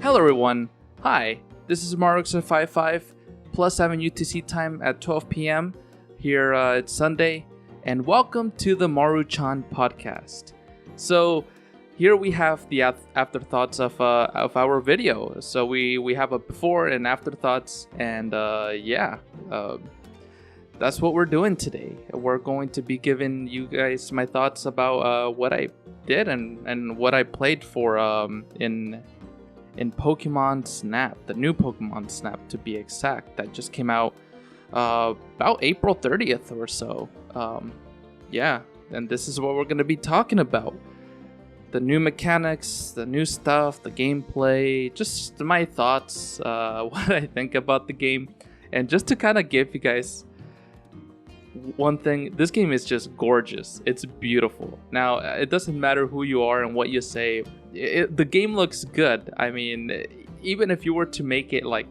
Hello everyone, hi, this is Maru-chan 55, plus 7 UTC time at 12 p.m. Here it's Sunday, and welcome to the Maru-chan podcast. So here we have the afterthoughts of our video. So we have a before and afterthoughts, and that's what we're doing today. We're going to be giving you guys my thoughts about what I did and what I played for in Pokemon Snap, the new Pokemon Snap to be exact, that just came out about April 30th or so. And this is what we're going to be talking about. The new mechanics, the new stuff, the gameplay, just my thoughts, what I think about the game. And just to kind of give you guys one thing, this game is just gorgeous. It's beautiful. Now, it doesn't matter who you are and what you say. The game looks good. I mean, even if you were to make it like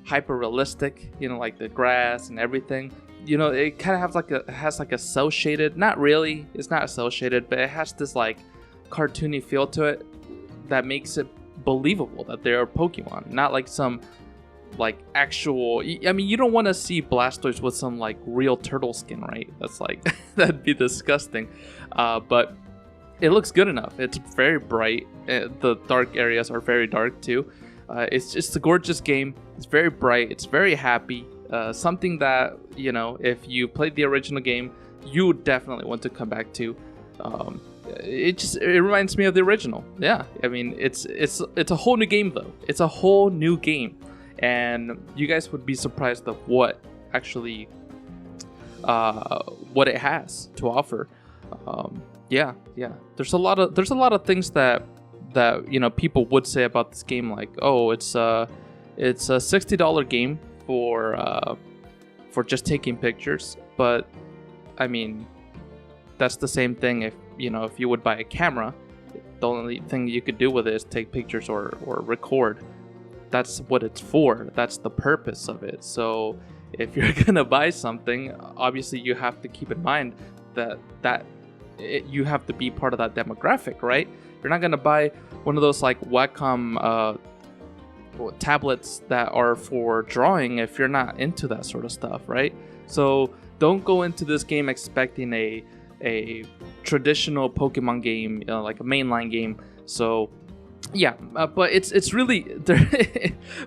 hyper realistic, like the grass and everything, it kind of has like a cel shaded. Not really. It's not cel shaded, but it has this like cartoony feel to it that makes it believable that they are Pokemon, not like some like actual. I mean, you don't want to see Blastoise with some like real turtle skin, right? That's like that'd be disgusting. But it looks good enough. It's very bright. The dark areas are very dark too. It's just a gorgeous game. It's very bright. It's very happy. Something that if you played the original game, you would definitely want to come back to. It reminds me of the original. Yeah, I mean it's a whole new game though. It's a whole new game. And you guys would be surprised of what actually what it has to offer. Yeah. There's a lot of things that people would say about this game, like, oh, it's a $60 game for just taking pictures. But I mean, that's the same thing if you would buy a camera. The only thing you could do with it is take pictures or record. That's what it's for. That's the purpose of it. So if you're gonna buy something, obviously you have to keep in mind that you have to be part of that demographic, right? You're not gonna buy one of those like Wacom tablets that are for drawing if you're not into that sort of stuff, right? So don't go into this game expecting a traditional Pokemon game, like a mainline game. So yeah, but it's really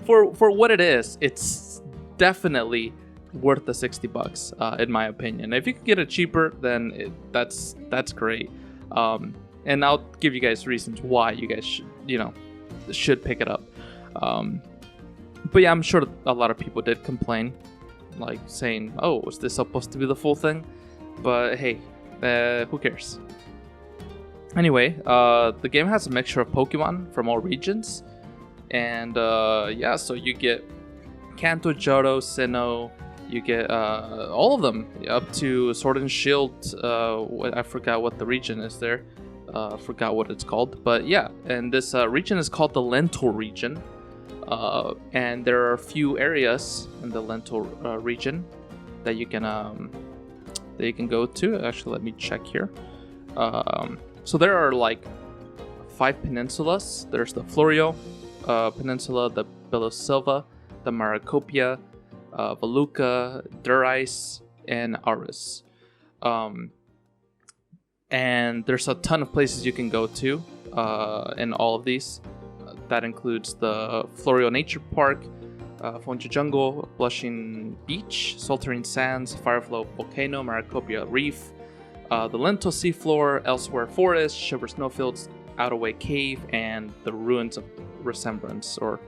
for what it is. It's definitely worth the $60 in my opinion. If you could get it cheaper, then that's great. And I'll give you guys reasons why you guys should pick it up. But yeah, I'm sure a lot of people did complain, like saying, "Oh, is this supposed to be the full thing?" But hey, who cares? Anyway, the game has a mixture of Pokemon from all regions, and so you get Kanto, Johto, Sinnoh, you get all of them up to Sword and Shield. I forgot what the region is there. Forgot what it's called, but yeah, and this region is called the Lental region, and there are a few areas in the Lental region that you can go to. Actually, let me check here. So there are like 5 peninsulas. There's the Florio Peninsula, the Silva, the Marcopia, Veluca, Durice, and Aris. And there's a ton of places you can go to in all of these. That includes the Florio Nature Park, Fonja Jungle, Blushing Beach, Sweltering Sands, Fireflow Volcano, Marcopia Reef, the Lental Seafloor, Elsewhere Forest, Shiver Snowfields, Attaway Cave, and the Ruins of Remembrance or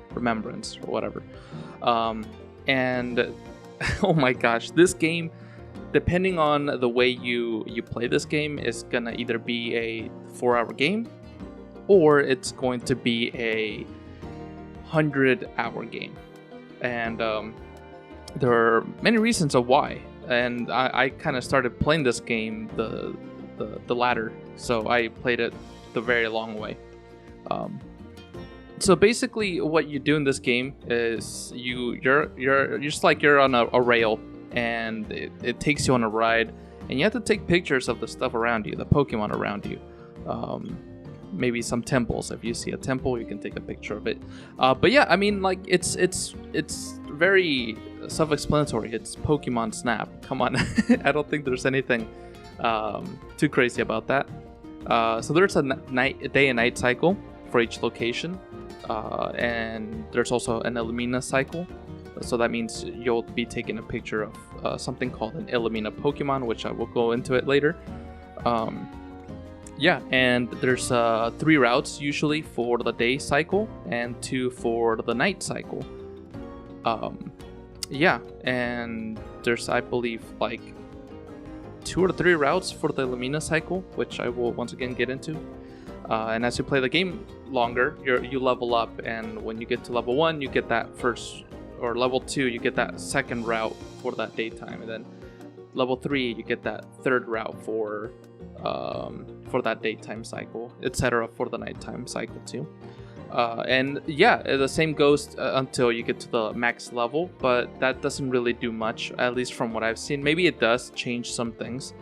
whatever. And oh my gosh, this game, depending on the way you play this game, is gonna either be a 4-hour game or it's going to be a 100-hour game. And there are many reasons of why. And I kind of started playing this game the latter, so I played it the very long way. So basically, what you do in this game is you're just like you're on a rail, and it takes you on a ride, and you have to take pictures of the stuff around you, the Pokemon around you. maybe some temples. If you see a temple, you can take a picture of it. But yeah, I mean, like it's very self-explanatory. It's Pokemon Snap. Come on, I don't think there's anything too crazy about that. So there's a day and night cycle for each location, and there's also an Illumina cycle. So that means you'll be taking a picture of something called an Illumina Pokemon, which I will go into it later. Yeah, and there's 3 routes usually for the day cycle and 2 for the night cycle. Yeah, and there's, I believe, like 2 or 3 routes for the Lumina cycle, which I will once again get into. And as you play the game longer, you level up, and when you get to level 1, you get that first, or level 2, you get that second route for that daytime, and then level 3, you get that third route for that daytime cycle, etc. for the nighttime cycle too. And yeah, the same goes until you get to the max level, but that doesn't really do much, at least from what I've seen. Maybe it does change some things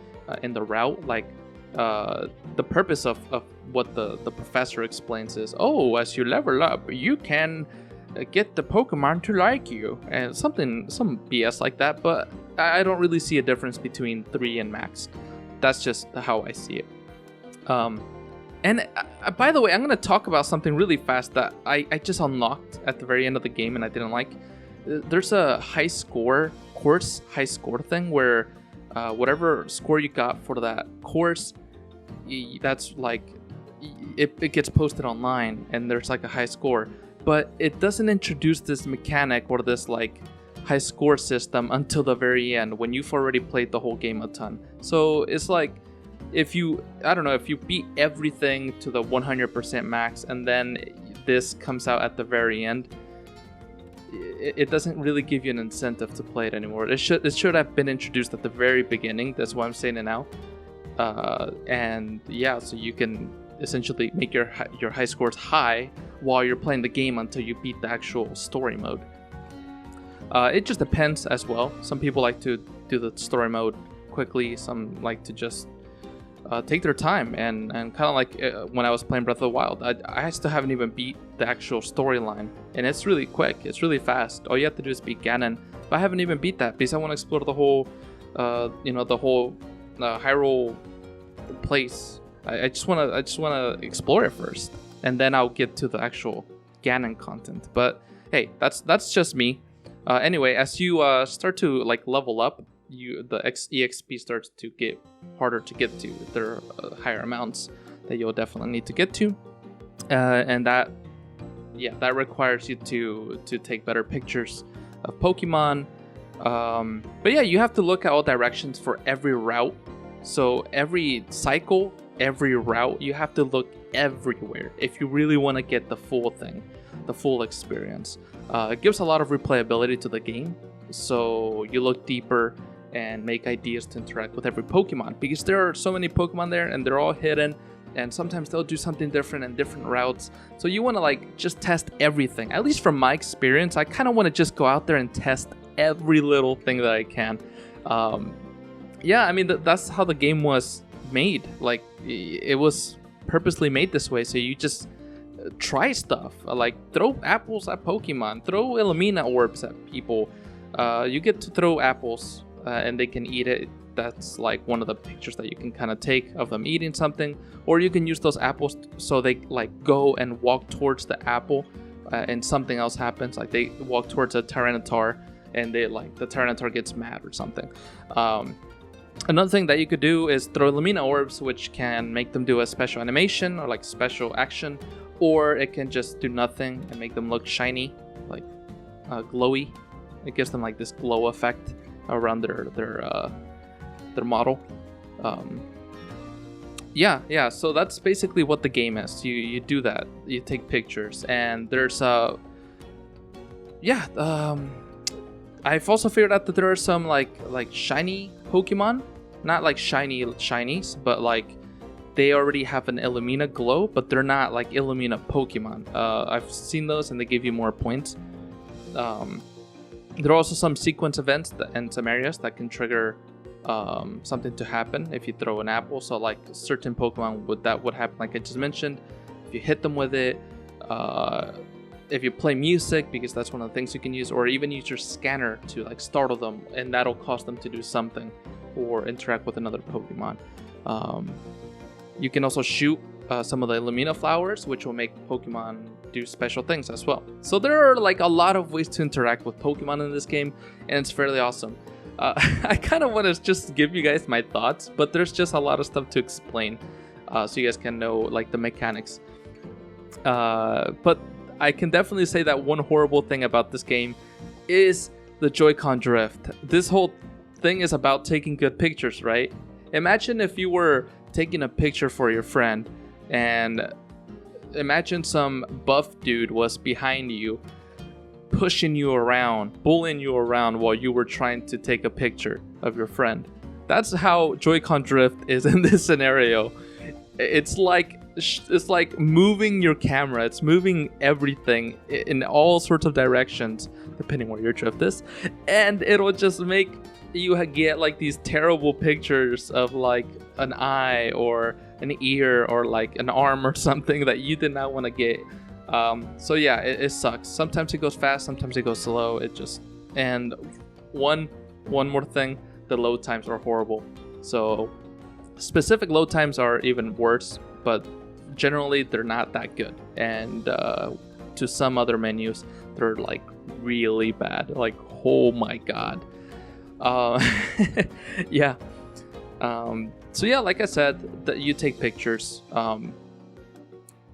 in the route, like the purpose of what the professor explains is, oh, as you level up, you can get the Pokemon to like you, and some BS like that, but I don't really see a difference between 3 and max. That's just how I see it. And by the way, I'm going to talk about something really fast that I just unlocked at the very end of the game and I didn't like. There's a high score thing where whatever score you got for that course, that's like, it gets posted online and there's like a high score. But it doesn't introduce this mechanic or this like high score system until the very end when you've already played the whole game a ton. So it's like, if you beat everything to the 100% max and then this comes out at the very end, it doesn't really give you an incentive to play it anymore. It should have been introduced at the very beginning. That's why I'm saying it now. And yeah, so you can essentially make your high scores high while you're playing the game until you beat the actual story mode. It just depends as well. Some people like to do the story mode quickly. Some like to just take their time and kind of like when I was playing Breath of the Wild, I still haven't even beat the actual storyline, and it's really quick, it's really fast. All you have to do is beat Ganon, but I haven't even beat that because I want to explore the whole Hyrule place. I just want to explore it first, and then I'll get to the actual Ganon content. But hey, that's just me. Anyway, as you start to like level up, the EXP starts to get harder to get to. There are higher amounts that you'll definitely need to get to, and that requires you to take better pictures of Pokemon. But yeah, you have to look at all directions for every route. So every cycle, every route, you have to look everywhere if you really want to get the full thing, the full experience. It gives a lot of replayability to the game, so you look deeper and make ideas to interact with every Pokemon, because there are so many Pokemon there and they're all hidden, and sometimes they'll do something different in different routes. So you want to like just test everything. At least from my experience, I kind of want to just go out there and test every little thing that I can. Yeah, I mean that's how the game was made. Like it was purposely made this way, so you just try stuff, like throw apples at Pokemon, throw Lumina Orbs at people. You get to throw apples and they can eat it. That's like one of the pictures that you can kind of take of them eating something, or you can use those apples so they like go and walk towards the apple and something else happens, like they walk towards a Tyranitar and the Tyranitar gets mad or something. Another thing that you could do is throw Lumina Orbs, which can make them do a special animation or like special action, or it can just do nothing and make them look shiny, like glowy. It gives them like this glow effect around their model. Yeah, so that's basically what the game is. You do that, you take pictures, and there's I've also figured out that there are some like shiny Pokemon, not like shinies, but like they already have an Illumina glow, but they're not like Illumina Pokemon. I've seen those and they give you more points. There are also some sequence events and some areas that can trigger something to happen if you throw an apple. So like certain Pokemon would happen, like I just mentioned. if you hit them with it, if you play music, because that's one of the things you can use, or even use your scanner to like startle them, and that'll cause them to do something or interact with another Pokemon. You can also shoot some of the Lumina flowers, which will make Pokemon do special things as well. So there are like a lot of ways to interact with Pokemon in this game, and it's fairly awesome. I kind of want to just give you guys my thoughts, but there's just a lot of stuff to explain, so you guys can know like the mechanics. But I can definitely say that one horrible thing about this game is the Joy-Con drift. This whole thing is about taking good pictures, right? Imagine if you were taking a picture for your friend, and imagine some buff dude was behind you, pushing you around, bullying you around while you were trying to take a picture of your friend. That's how Joy-Con drift is in this scenario. It's like moving your camera. It's moving everything in all sorts of directions, depending where your drift is, and it'll just make you get like these terrible pictures of like an eye or an ear or like an arm or something that you did not want to get. So yeah, it sucks. Sometimes it goes fast, sometimes it goes slow. And one more thing, the load times are horrible. So specific load times are even worse, but generally they're not that good. And to some other menus, they're like really bad. Like, oh my god. Yeah. So yeah, like I said, that you take pictures.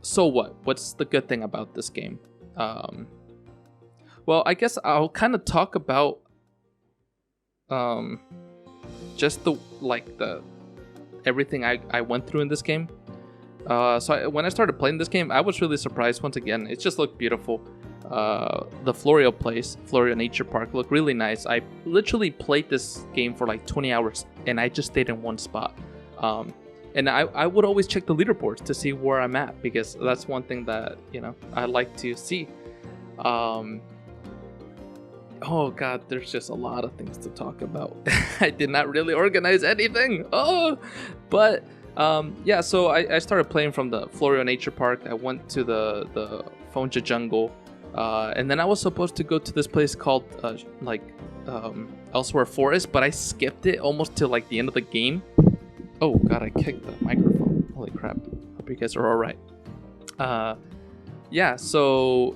So what? What's the good thing about this game? Well, I guess I'll kind of talk about just the everything I went through in this game. When I started playing this game, I was really surprised. Once again, it just looked beautiful. The Florio Nature Park looked really nice. I literally played this game for like 20 hours, and I just stayed in one spot. And I would always check the leaderboards to see where I'm at, because that's one thing that, I like to see. Oh god, there's just a lot of things to talk about. I did not really organize anything. But yeah, so I started playing from the Florio Nature Park. I went to the Fonja Jungle, and then I was supposed to go to this place called Elsewhere Forest, but I skipped it almost to like the end of the game. Oh god, I kicked the microphone. Holy crap. Hope you guys are alright. Yeah, so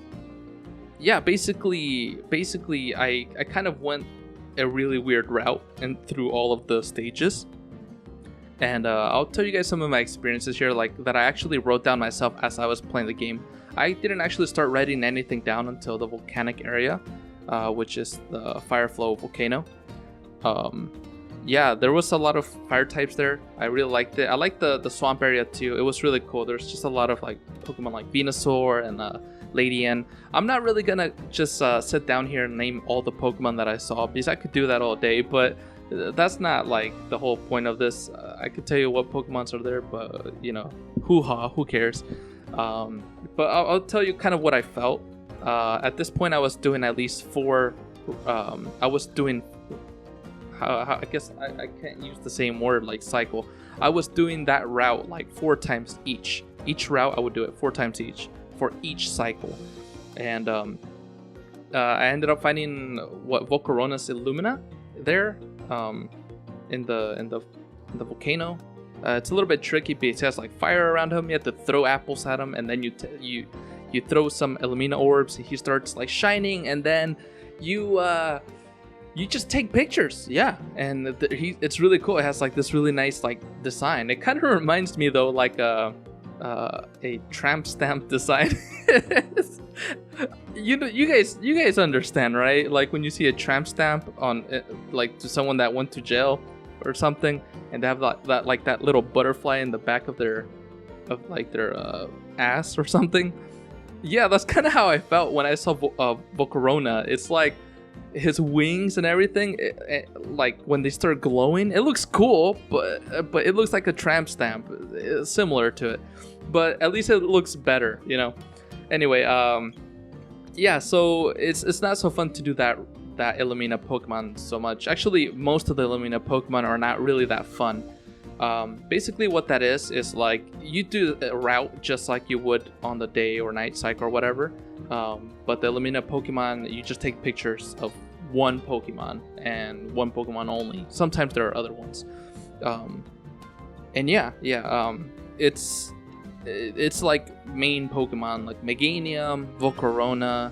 yeah, basically I kind of went a really weird route and through all of the stages. And I'll tell you guys some of my experiences here, like that I actually wrote down myself as I was playing the game. I didn't actually start writing anything down until the volcanic area, which is the Fire Flow volcano. Yeah, there was a lot of fire types there. I really liked it. I liked the swamp area too. It was really cool. There's just a lot of like Pokemon like Venusaur and Ladian. I'm not really gonna just sit down here and name all the Pokemon that I saw, because I could do that all day, but that's not like the whole point of this. I could tell you what Pokemons are there, but hoo-ha, who cares? But I'll tell you kind of what I felt. At this point, I was doing at least 4. I was doing. I guess I can't use the same word like cycle. I was doing that route like 4 times each. Each route I would do it 4 times each for each cycle, and I ended up finding Volcarona's Illumina there, in the volcano. It's a little bit tricky because it has like fire around him. You have to throw apples at him, and then you throw some Lumina Orbs. He starts like shining, and then you just take pictures. Yeah, and it's really cool. It has like this really nice like design. It kind of reminds me though like a tramp stamp design. You guys understand, right? Like when you see a tramp stamp on like to someone that went to jail or something, and they have that little butterfly in the back of their ass or something. Yeah, that's kind of how I felt when I saw Volcarona. It's like his wings and everything, like when they start glowing, it looks cool, but it looks like a tramp stamp, similar to it, but at least it looks better, Anyway, yeah, so it's not so fun to do that Illumina Pokemon so much. Actually, most of the Illumina Pokemon are not really that fun. Basically what that is like you do a route just like you would on the day or night cycle or whatever. But the Lumina Pokemon, you just take pictures of one Pokemon and one Pokemon only. Sometimes there are other ones. It's like main Pokemon like Meganium, Volcarona.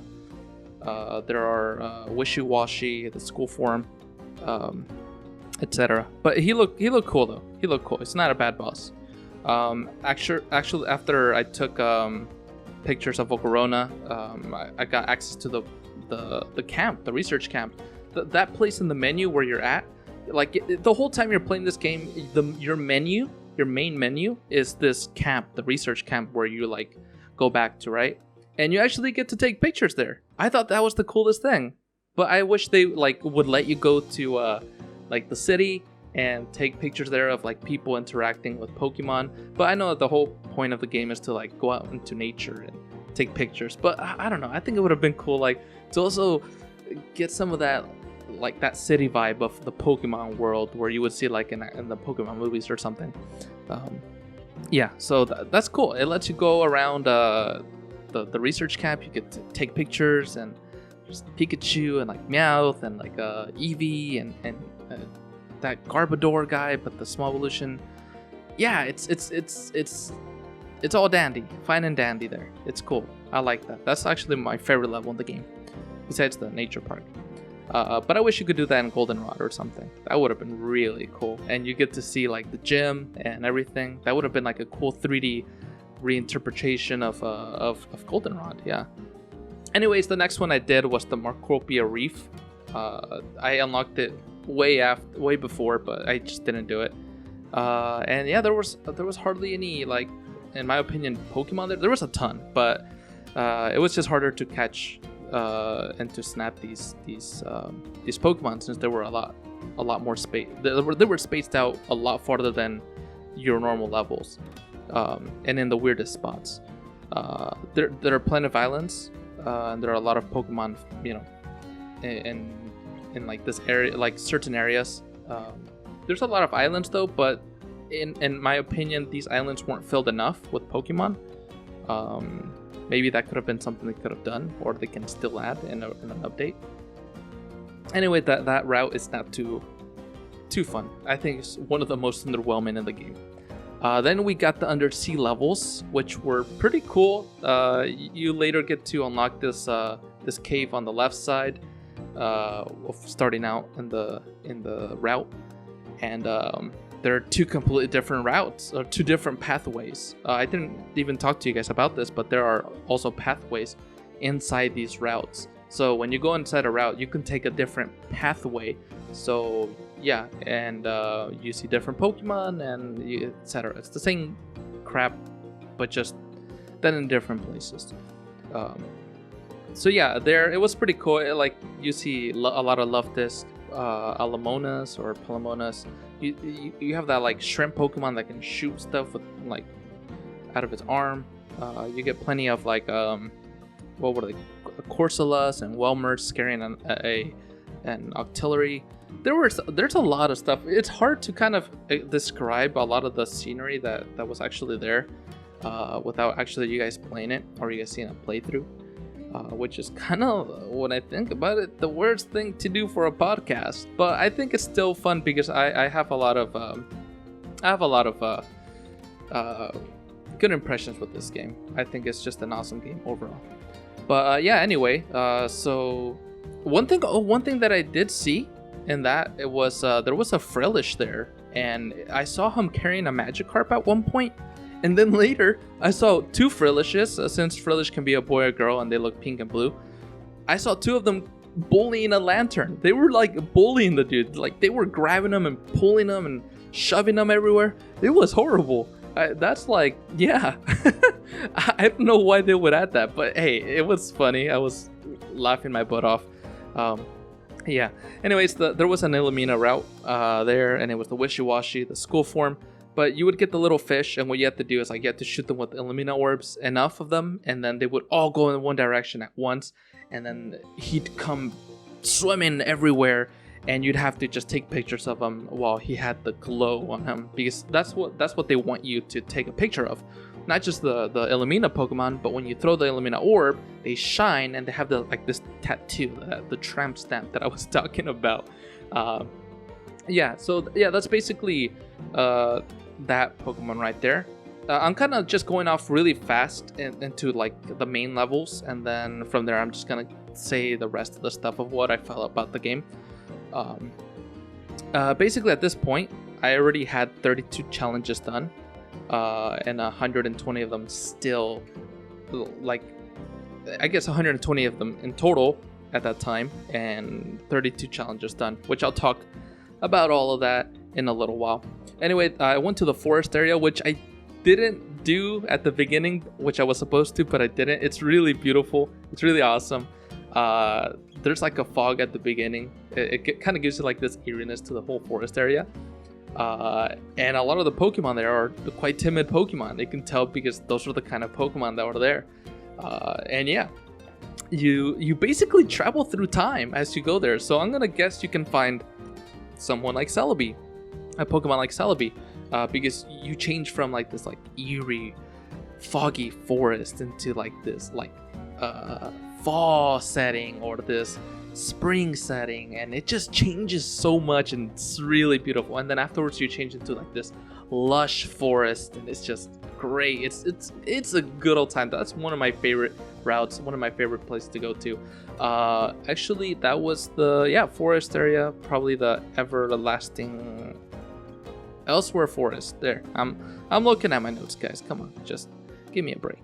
There are Wishy-Washy, the school form, etc. But he looked cool though. He looked cool. It's not a bad boss. Actually, after I took pictures of Volcarona, I got access to the camp, the research camp. That place in the menu where you're at, like the whole time you're playing this game, your main menu is this camp, the research camp where you like go back to, right? And you actually get to take pictures there. I thought that was the coolest thing. But I wish they like would let you go to like the city and take pictures there of like people interacting with Pokemon. But I know that the whole point of the game is to like go out into nature and take pictures. But I don't know. I think it would have been cool like to also get some of that like that city vibe of the Pokemon world where you would see like in the Pokemon movies or something. So that's cool. It lets you go around the research camp. You get to take pictures and just Pikachu and like Meowth and like Eevee and that Garbodor guy, but the small evolution. Yeah, it's all dandy, fine and dandy there. It's cool. I like that. That's actually my favorite level in the game, besides the nature park. But I wish you could do that in Goldenrod or something. That would have been really cool. And you get to see like the gym and everything. That would have been like a cool 3D reinterpretation of Goldenrod. Yeah. Anyways, the next one I did was the Marcopia Reef. I unlocked it way before, but I just didn't do it. And yeah, there was hardly any, like, in my opinion, Pokemon there. There was a ton, but it was just harder to catch and to snap these Pokemon since there were a lot more space. They were spaced out a lot farther than your normal levels, and in the weirdest spots. There are plenty of islands, and there are a lot of Pokemon, in like this area, like certain areas. There's a lot of islands though, but in my opinion, these islands weren't filled enough with Pokemon. Maybe that could have been something they could have done, or they can still add in an update. Anyway, that route is not too fun. I think it's one of the most underwhelming in the game. Then we got the undersea levels, which were pretty cool. You later get to unlock this cave on the left side, starting out in the route, and there are two completely different routes, or two different pathways. I didn't even talk to you guys about this, but there are also pathways inside these routes. So when you go inside a route, you can take a different pathway. So yeah, and you see different Pokemon and etc. It's the same crap, but just then in different places. So yeah, it was pretty cool. You see a lot of Loftus, Alamonas or Palamonas. You have that like shrimp Pokemon that can shoot stuff with like out of its arm. You get plenty of like what were they? Corsolas and Welmers carrying an Octillery. There's a lot of stuff. It's hard to kind of describe a lot of the scenery that was actually there without actually you guys playing it or you guys seeing a playthrough. Which is kind of, when I think about it, the worst thing to do for a podcast. But I think it's still fun because I have a lot of good impressions with this game. I think it's just an awesome game overall. But yeah, anyway, so one thing that I did see in that, it was there was a Frillish there, and I saw him carrying a Magikarp at one point. And then later, I saw two Frillishes, since Frillish can be a boy or girl and they look pink and blue. I saw two of them bullying a Lantern. They were like bullying the dude. Like they were grabbing him and pulling him and shoving him everywhere. It was horrible. That's like, yeah. I don't know why they would add that, but hey, it was funny. I was laughing my butt off. Yeah. Anyways, there was an Illumina route there, and it was the Wishy-Washy, the school form. But you would get the little fish, and what you have to do is like you have to shoot them with Lumina Orbs, enough of them, and then they would all go in one direction at once, and then he'd come swimming everywhere, and you'd have to just take pictures of him while he had the glow on him, because that's what they want you to take a picture of. Not just the Illumina Pokemon, but when you throw the Illumina Orb, they shine and they have this tattoo, the tramp stamp that I was talking about. That's basically that Pokemon right there. I'm kind of just going off really fast into like the main levels, and then from there I'm just gonna say the rest of the stuff of what I felt about the game. Basically at this point, I already had 32 challenges done. And 120 of them still, like, I guess 120 of them in total at that time, and 32 challenges done, which I'll talk about all of that in a little while. Anyway, I went to the forest area, which I didn't do at the beginning, which I was supposed to, but I didn't. It's really beautiful. It's really awesome. There's like a fog at the beginning. It kind of gives you like this eeriness to the whole forest area. And a lot of the Pokemon there are quite timid Pokemon. You can tell because those are the kind of Pokemon that were there. And yeah, you basically travel through time as you go there. So I'm gonna guess you can find someone like Celebi, a Pokemon like Celebi, because you change from like this like eerie, foggy forest into like this like fall setting or this spring setting, and it just changes so much, and it's really beautiful. And then afterwards you change into like this lush forest, and it's just great. It's a good old time. That's one of my favorite routes, one of my favorite places to go to. Actually that was the forest area, probably the everlasting Elsewhere forest. There, I'm looking at my notes, guys. Come on, just give me a break.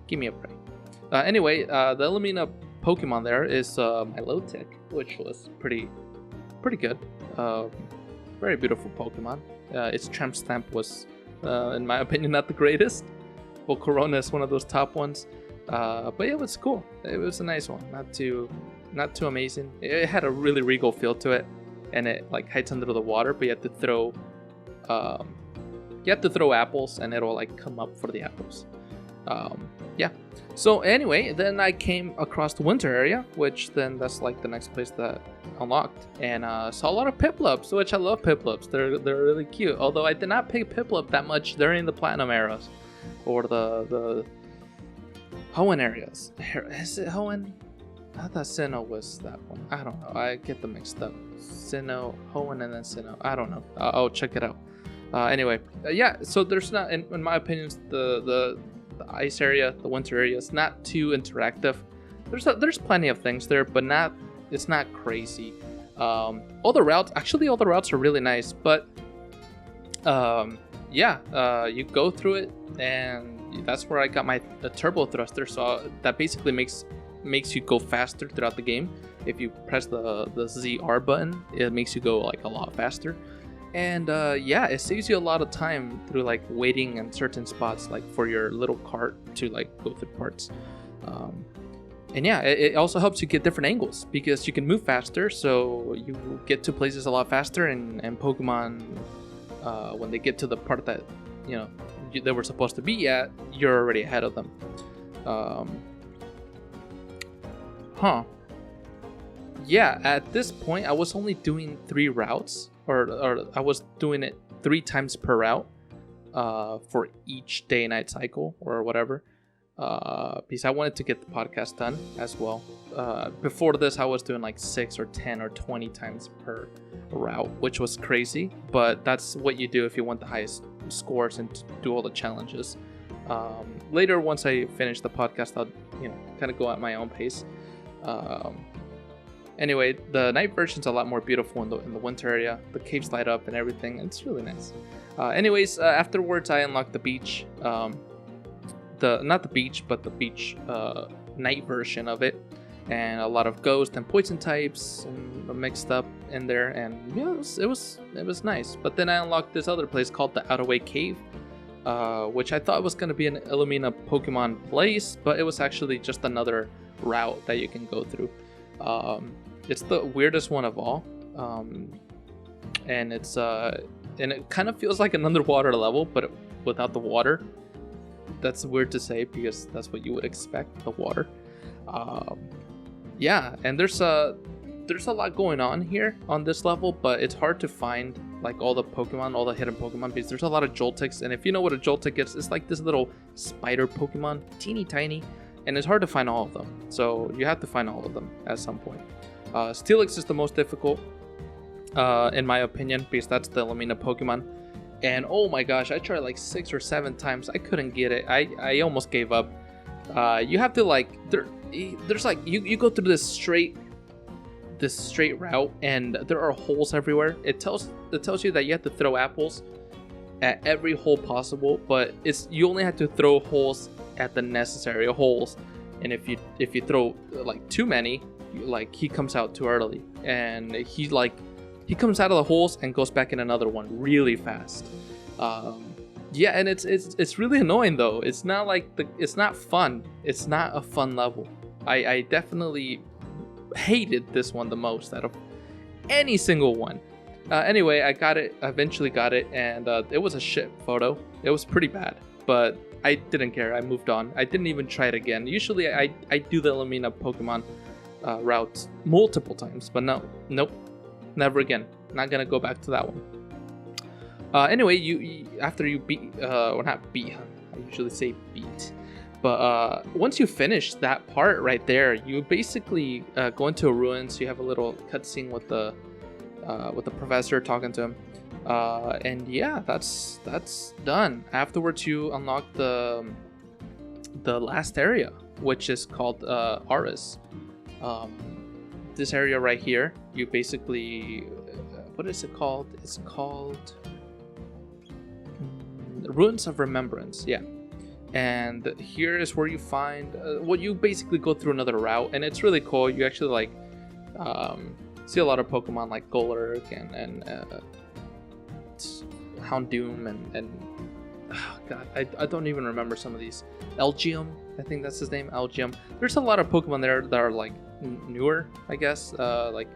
Anyway, the Lumina Pokemon there is Milotic, which was pretty good. Very beautiful Pokemon. Its tramp stamp was, in my opinion, not the greatest. Well, Corona is one of those top ones. But yeah, it was cool. It was a nice one. Not too amazing. It had a really regal feel to it, and it like hides under the water. But you have to throw apples, and it'll like come up for the apples. Yeah. So anyway, then I came across the winter area, which then that's like the next place that unlocked, and saw a lot of Piplubs, which I love Piplubs. They're really cute. Although I did not pick Piplup that much during the Platinum eras, or the Hoenn areas. Is it Hoenn? I thought Sinnoh was that one. I don't know. I get them mixed up. Sinnoh, Hoenn, and then Sinnoh. I don't know. I'll check it out. Anyway, yeah. So there's not, in my opinion, the ice area, the winter area, is not too interactive. There's plenty of things there, but it's not crazy. All the routes are really nice, but you go through it, and that's where I got the turbo thruster. So that basically makes you go faster throughout the game. If you press the ZR button, it makes you go like a lot faster. And it saves you a lot of time through like waiting in certain spots, like for your little cart to like go through parts. It also helps you get different angles because you can move faster, so you get to places a lot faster. And Pokemon, when they get to the part that they were supposed to be at, you're already ahead of them. At this point, I was only doing 3 routes. Or I was doing it 3 times per route for each day-night cycle or whatever, because I wanted to get the podcast done as well. Before this, I was doing like 6 or 10 or 20 times per route, which was crazy, but that's what you do if you want the highest scores and to do all the challenges. Later, once I finish the podcast, I'll kind of go at my own pace. Anyway, the night version's a lot more beautiful in the winter area. The caves light up and everything. It's really nice. Afterwards, I unlocked the beach. Not the beach, but the beach night version of it. And a lot of ghost and poison types and mixed up in there. And yeah, it was nice. But then I unlocked this other place called the Attaway Cave, which I thought was going to be an Illumina Pokemon place, but it was actually just another route that you can go through. It's the weirdest one of all, and it kind of feels like an underwater level, but without the water. That's weird to say because that's what you would expect, the water. And there's there's a lot going on here on this level, but it's hard to find like all the Pokemon, all the hidden Pokemon, because there's a lot of Joltics. And if you know what a Joltik is, it's like this little spider Pokemon, teeny tiny, and it's hard to find all of them. So you have to find all of them at some point. Steelix is the most difficult, in my opinion, because that's the Lumina Pokemon. And oh my gosh, I tried like 6 or 7 times. I couldn't get it. I almost gave up. You have to like there's like you go through this straight route, and there are holes everywhere. It tells you that you have to throw apples at every hole possible, but you only have to throw holes at the necessary holes. And if you throw like too many, like he comes out too early, and he comes out of the holes and goes back in another one really fast. Yeah, and it's really annoying though. It's not like it's not fun. It's not a fun level. I definitely hated this one the most out of any single one. Anyway, I got it. I eventually got it, and it was a shit photo. It was pretty bad, but I didn't care. I moved on. I didn't even try it again. Usually, I do the Lumina Pokemon routes multiple times, but nope, never again. Not gonna go back to that one. Anyway, you after you beat, or not beat, I usually say beat, but once you finish that part right there, you basically go into a ruins. You have a little cutscene with the professor talking to him, and yeah, that's done. Afterwards, you unlock the last area, which is called Aris. This area right here, you basically, what is it called? It's called Ruins of Remembrance, yeah. And here is where you find you basically go through another route, and it's really cool. You actually like see a lot of Pokemon like Golurk and Houndoom and oh god, I don't even remember some of these. Elgium, I think that's his name, Elgium. There's a lot of Pokemon there that are like newer, I guess, like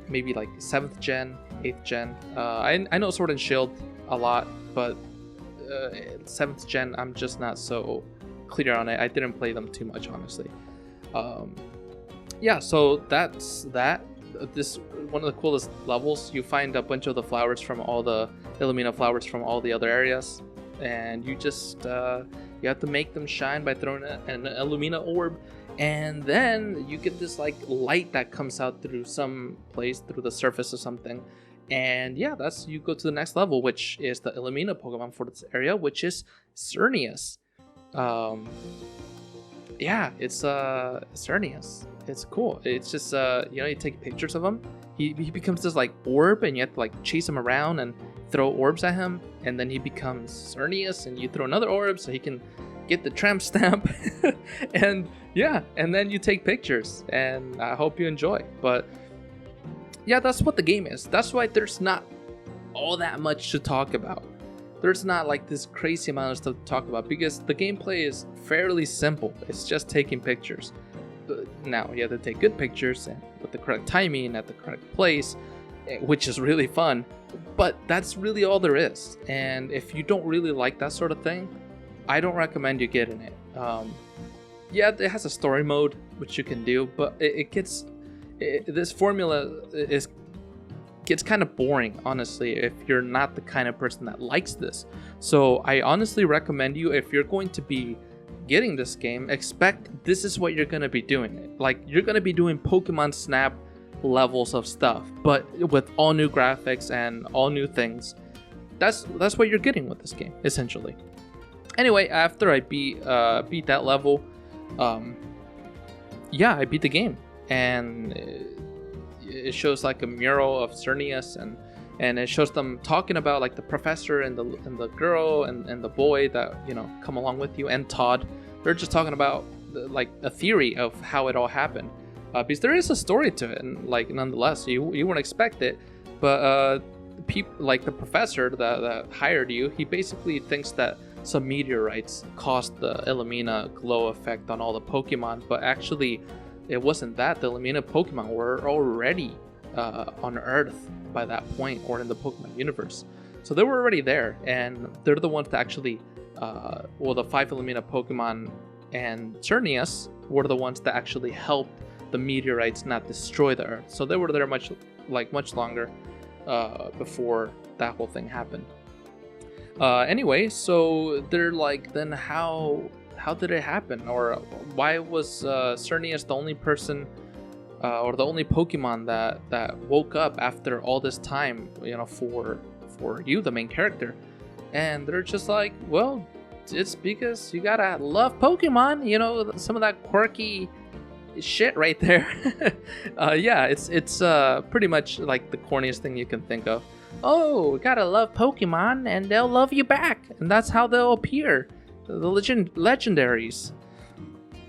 maybe like 7th gen, 8th gen. I know Sword and Shield a lot, but 7th gen, I'm just not so clear on it. I didn't play them too much, honestly. Yeah, so that's that. This one of the coolest levels. You find a bunch of the flowers from all the Lumina flowers from all the other areas, and you just you have to make them shine by throwing a Lumina Orb, and then you get this like light that comes out through some place, through the surface or something. And yeah, you go to the next level, which is the Lumina Pokemon for this area, which is Cerneus. Yeah, it's Cerneus. It's cool. It's just you take pictures of him. He becomes this like orb, and you have to like chase him around and throw orbs at him, and then he becomes Cerneus, and you throw another orb so he can get the tramp stamp. And yeah, and then you take pictures, and I hope you enjoy. But yeah, that's what the game is. That's why there's not all that much to talk about. There's not like this crazy amount of stuff to talk about, because the gameplay is fairly simple. It's just taking pictures. Now you have to take good pictures and with the correct timing at the correct place, which is really fun, but that's really all there is. And if you don't really like that sort of thing, I don't recommend you getting it. Yeah, it has a story mode which you can do, but this formula gets kind of boring, honestly, if you're not the kind of person that likes this. So I honestly recommend you, if you're going to be getting this game, expect this is what you're going to be doing. Like, you're going to be doing Pokemon Snap levels of stuff, but with all new graphics and all new things. That's what you're getting with this game, essentially. Anyway, after I beat that level, yeah, I beat the game, and it shows like a mural of Cerneus, and it shows them talking about like the professor and the girl and the boy that come along with you, and Todd. They're just talking about like a theory of how it all happened, because there is a story to it, and like nonetheless you wouldn't expect it, but people like the professor that hired you, he basically thinks that some meteorites caused the Illumina glow effect on all the Pokemon, but actually it wasn't that. The Lumina Pokemon were already on Earth by that point, or in the Pokemon universe. So they were already there, and they're the ones that actually, the 5 Lumina Pokemon and Cerneus were the ones that actually helped the meteorites not destroy the Earth. So they were there much longer before that whole thing happened. Anyway, so they're like, then how did it happen? Or why was Cerneus the only person or the only Pokemon that woke up after all this time, for you, the main character? And they're just like, well, it's because you gotta love Pokemon, some of that quirky shit right there. Yeah, it's pretty much like the corniest thing you can think of. Oh, gotta love Pokemon and they'll love you back, and that's how they'll appear, the legendaries.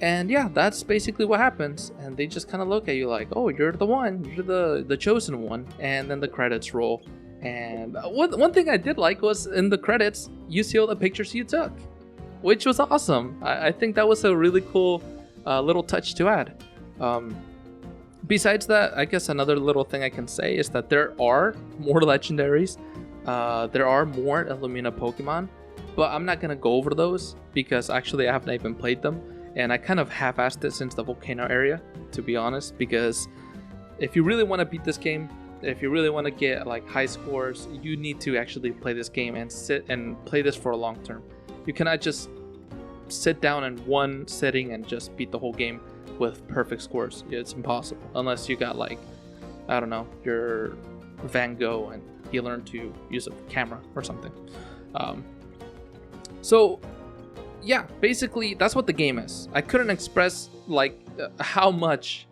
And yeah, that's basically what happens. And they just kind of look at you like, oh, you're the one, you're the chosen one. And then the credits roll. And one thing I did like was in the credits, you see all the pictures you took, which was awesome. I think that was a really cool little touch to add. Besides that, I guess another little thing I can say is that there are more legendaries. There are more Lumina Pokemon, but I'm not going to go over those because actually I haven't even played them. And I kind of half-assed it since the volcano area, to be honest, because if you really want to beat this game, if you really want to get like high scores, you need to actually play this game and sit and play this for a long term. You cannot just sit down in one sitting and just beat the whole game with perfect scores. It's impossible unless you got like, I don't know, your Van Gogh and you learn to use a camera or something. So yeah, basically that's what the game is. I couldn't express like how much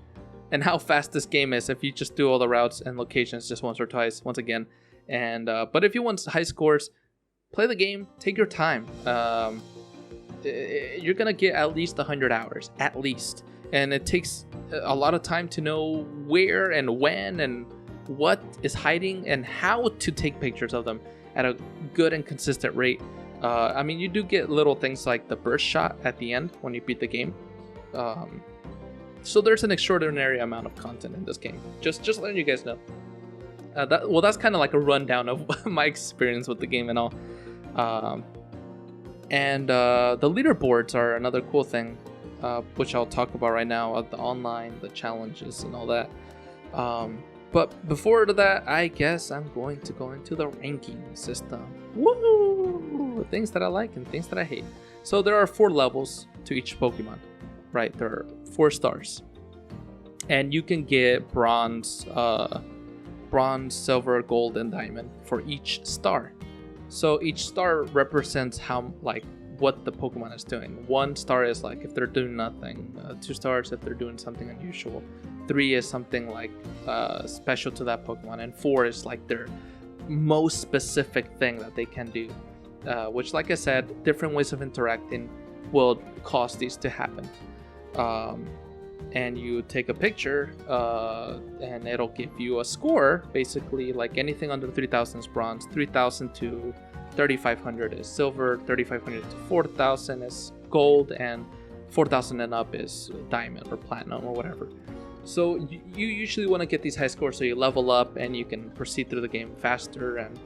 and how fast this game is if you just do all the routes and locations just once or twice, once again. And but if you want high scores, play the game, take your time. You're gonna get at least 100 hours, at least. And it takes a lot of time to know where and when and what is hiding and how to take pictures of them at a good and consistent rate. I mean, you do get little things like the burst shot at the end when you beat the game. So there's an extraordinary amount of content in this game. Just letting you guys know. That's kind of like a rundown of my experience with the game and all. And the leaderboards are another cool thing, which I'll talk about right now. The online, the challenges, and all that. But before that, I guess I'm going to go into the ranking system. Woo! Things that I like and things that I hate. So there are 4 levels to each Pokemon, right? There are 4 stars, and you can get bronze, silver, gold, and diamond for each star. So each star represents what the Pokemon is doing. 1 star is like if they're doing nothing. 2 stars if they're doing something unusual. 3 is something like special to that Pokemon, and 4 is like their most specific thing that they can do. Which, like I said, different ways of interacting will cause these to happen. And you take a picture, and it'll give you a score. Basically, like anything under 3,000 is bronze, 3,000 to 3,500 is silver, 3,500 to 4,000 is gold, and 4,000 and up is diamond or platinum or whatever. So you usually want to get these high scores so you level up and you can proceed through the game faster and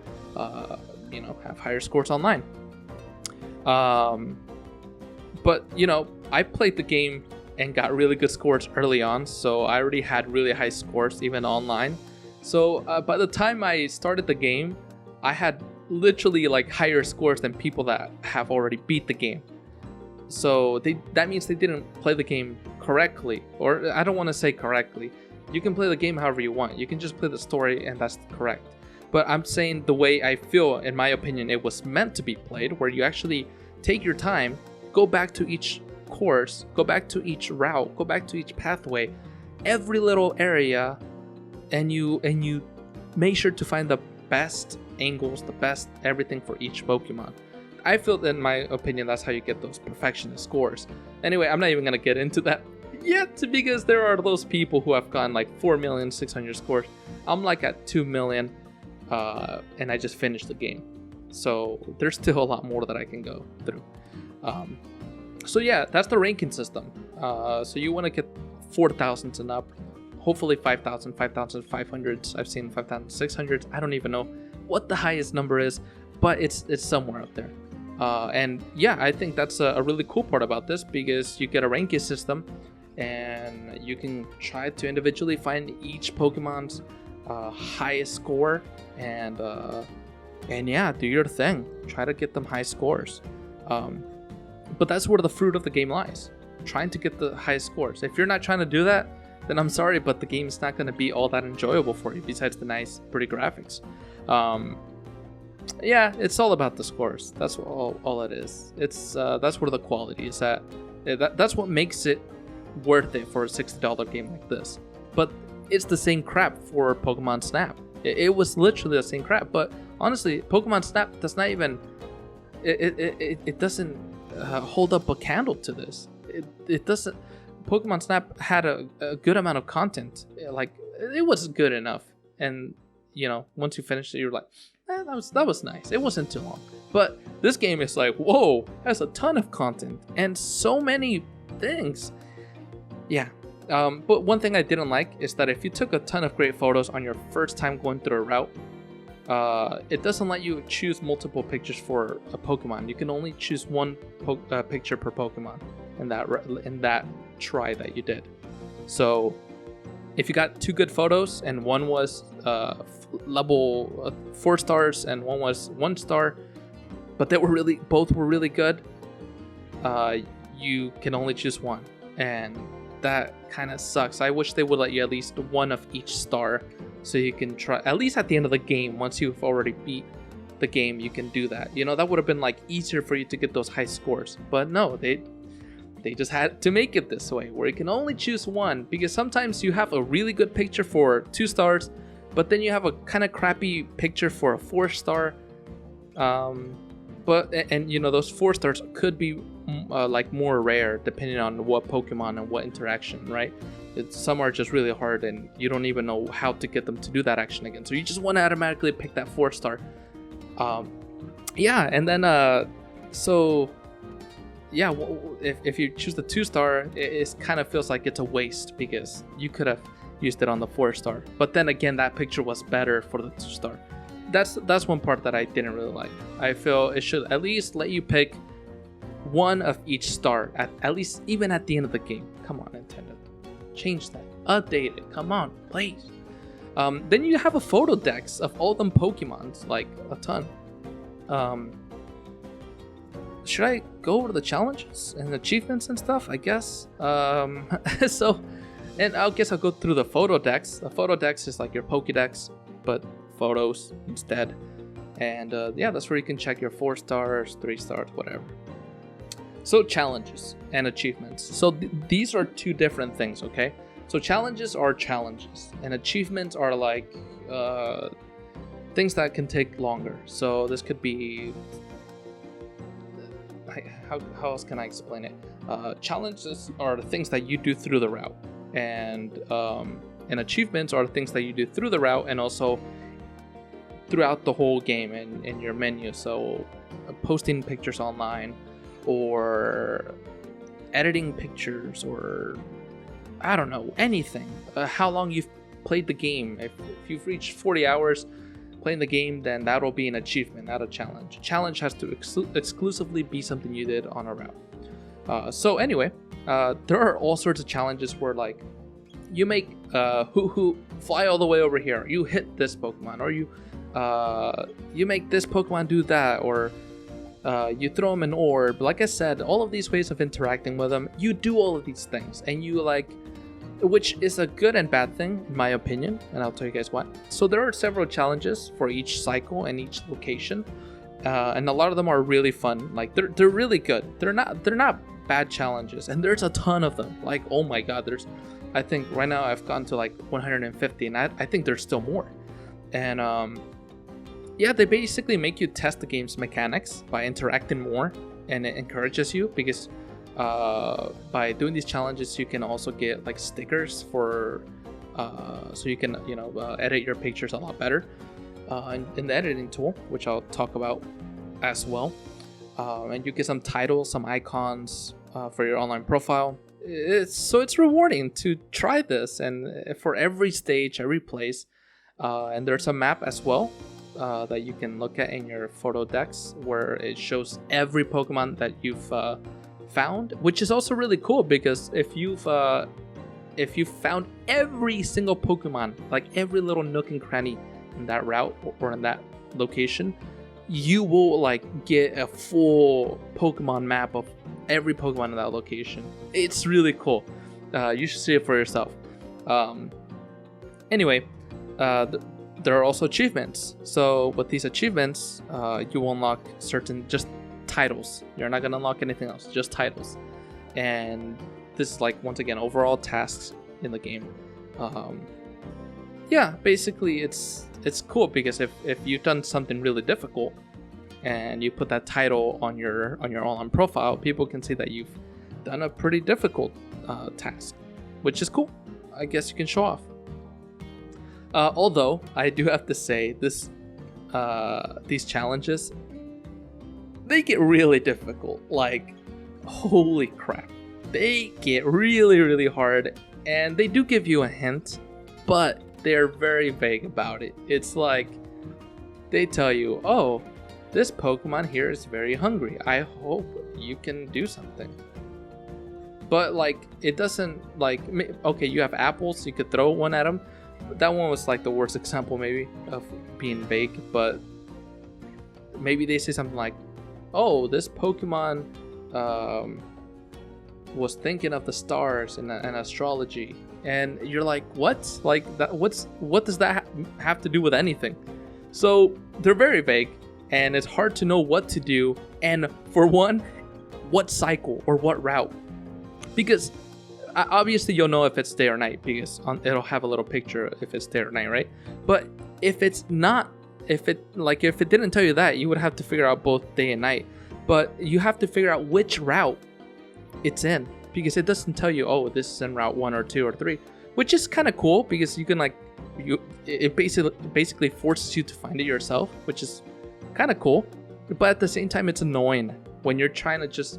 have higher scores online. But I played the game and got really good scores early on, so I already had really high scores even online. So by the time I started the game, I had literally like higher scores than people that have already beat the game. So that means they didn't play the game correctly, or I don't want to say correctly. You can play the game however you want. You can just play the story and that's correct. But I'm saying the way I feel, in my opinion, it was meant to be played, where you actually take your time, go back to each course, go back to each route, go back to each pathway, every little area, and you make sure to find the best angles, the best everything for each Pokemon. I feel that, in my opinion, that's how you get those perfectionist scores. Anyway, I'm not even gonna get into that yet because there are those people who have gotten like 4,600,000 scores. I'm like at 2 million, and I just finished the game. So there's still a lot more that I can go through. So yeah, that's the ranking system. So you want to get 4,000s and up, hopefully 5,000, 5,500s. I've seen 5,600s. I don't even know what the highest number is, but it's somewhere up there. And yeah, I think that's a really cool part about this, because you get a ranking system, and you can try to individually find each Pokemon's highest score, and yeah, do your thing. Try to get them high scores. But that's where the fruit of the game lies, trying to get the highest scores. If you're not trying to do that, then I'm sorry, but the game's not going to be all that enjoyable for you, besides the nice, pretty graphics. Yeah, it's all about the scores. That's all it is. It's that's where the quality is at. That's what makes it worth it for a $60 game like this. But it's the same crap for Pokemon Snap. It was literally the same crap. But honestly, Pokemon Snap does not even... It doesn't hold up a candle to this. It doesn't... Pokemon Snap had a good amount of content. Like, it was good enough. And, you know, once you finished it, you're like, that was nice. It wasn't too long. But this game is like, whoa, has a ton of content and so many things. Yeah. But one thing I didn't like is that if you took a ton of great photos on your first time going through a route, it doesn't let you choose multiple pictures for a Pokemon. You can only choose one picture per Pokemon in that try that you did. So if you got 2 good photos and one was level 4 stars and one was 1 star, but both were really good, you can only choose one, and that kind of sucks. I wish they would let you at least one of each star, so you can try at least at the end of the game. Once you've already beat the game, you can do that. You know, that would have been like easier for you to get those high scores. But no, they just had to make it this way, where you can only choose one, because sometimes you have a really good picture for 2 stars, but then you have a kind of crappy picture for a 4 star. And you know, those 4 stars could be like more rare depending on what Pokemon and what interaction, right? Some are just really hard and you don't even know how to get them to do that action again, so you just want to automatically pick that 4 star. Yeah, and then so yeah, if you choose the 2 star, it kind of feels like it's a waste, because you could have used it on the 4 star, but then again, that picture was better for the 2 star. That's one part that I didn't really like. I feel it should at least let you pick one of each star at least, even at the end of the game. Come on, Nintendo, change that, update it, come on, please. Then you have a photo dex of all them Pokemons, like a ton. Should I go over the challenges and achievements and stuff? I guess. So, and I guess I'll go through the photo dex. The photo dex is like your Pokédex, but photos instead. And yeah, that's where you can check your 4 stars, 3 stars, whatever. So challenges and achievements. So these are 2 different things, okay? So challenges are challenges, and achievements are like things that can take longer. So this could be, how else can I explain it? Challenges are the things that you do through the route, and achievements are the things that you do through the route and also throughout the whole game in your menu. So posting pictures online, or editing pictures, or I don't know, anything. How long you've played the game. If you've reached 40 hours playing the game, then that'll be an achievement, not a challenge. Challenge has to exclusively be something you did on a route. So anyway, there are all sorts of challenges where, like, you make Hoo fly all the way over here, you hit this Pokemon, or you make this Pokemon do that, or you throw them an orb. Like I said, all of these ways of interacting with them, you do all of these things, and you like, which is a good and bad thing in my opinion, and I'll tell you guys why. So there are several challenges for each cycle and each location, and a lot of them are really fun. Like they're really good. They're not bad challenges, and there's a ton of them. Like, oh my god, I think right now I've gone to like 150, and I think there's still more. And yeah, they basically make you test the game's mechanics by interacting more, and it encourages you, because by doing these challenges you can also get like stickers for so you can edit your pictures a lot better in the editing tool, which I'll talk about as well. And you get some titles, some icons for your online profile. It's rewarding to try this, and for every stage, every place. And there's a map as well that you can look at in your photo decks, where it shows every Pokemon that you've found, which is also really cool because if you've found every single Pokemon, like every little nook and cranny in that route or in that location, you will like get a full Pokemon map of every Pokemon in that location. It's really cool. You should see it for yourself. Anyway, there are also achievements. So with these achievements, you will unlock certain just titles. You're not gonna unlock anything else, just titles. And this is like, once again, overall tasks in the game. Yeah, basically it's cool because if you've done something really difficult and you put that title on your online profile, people can see that you've done a pretty difficult task, which is cool. I guess you can show off. Although I do have to say this, these challenges, they get really difficult. Like, holy crap, they get really, really hard, and they do give you a hint, but they're very vague about it. It's like they tell you, oh, this Pokemon here is very hungry. I hope you can do something. But like, it doesn't like, okay, you have apples, you could throw one at them. That one was like the worst example maybe of being vague, but maybe they say something like, oh, this Pokemon was thinking of the stars and astrology, and you're like, what? Like that? What does that have to do with anything? So they're very vague, and it's hard to know what to do. And for one, what cycle or what route? Because obviously you'll know if it's day or night because it'll have a little picture if it's day or night, right? But if it's not, if it didn't tell you that, you would have to figure out both day and night. But you have to figure out which route it's in because it doesn't tell you, oh, this is in route 1 or 2 or 3, which is kind of cool because you can like, it basically forces you to find it yourself, which is kind of cool. But at the same time, it's annoying when you're trying to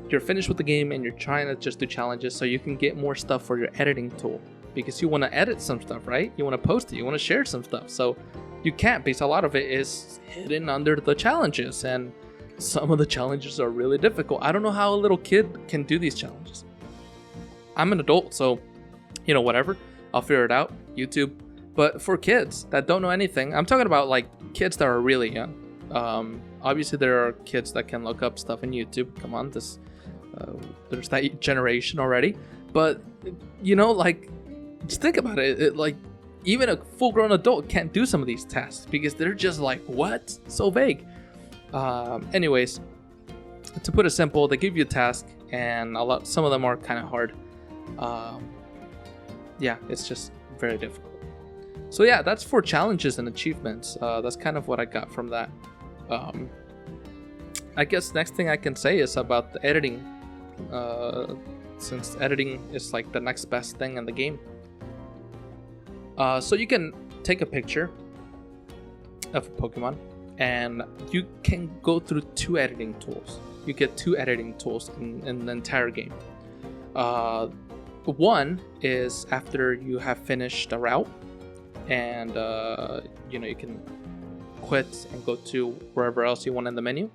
you're finished with the game and you're trying to just do challenges so you can get more stuff for your editing tool because you want to edit some stuff, right? You want to post it, you want to share some stuff. So you can't because a lot of it is hidden under the challenges, and some of the challenges are really difficult. I don't know how a little kid can do these challenges. I'm an adult, so whatever. I'll figure it out. YouTube. But for kids that don't know anything, I'm talking about like kids that are really young. Obviously there are kids that can look up stuff on YouTube. Come on, there's that generation already. But like, just think about it. Like, even a full-grown adult can't do some of these tasks because they're just like, what? So vague. Anyways, to put it simple, they give you a task, and some of them are kind of hard. Yeah, it's just very difficult. So yeah, that's for challenges and achievements. That's kind of what I got from that. I guess next thing I can say is about the editing, since editing is like the next best thing in the game. So you can take a picture of a Pokemon, and you can go through 2 editing tools. You get 2 editing tools in the entire game. One is after you have finished a route, and you can quit and go to wherever else you want in the menu.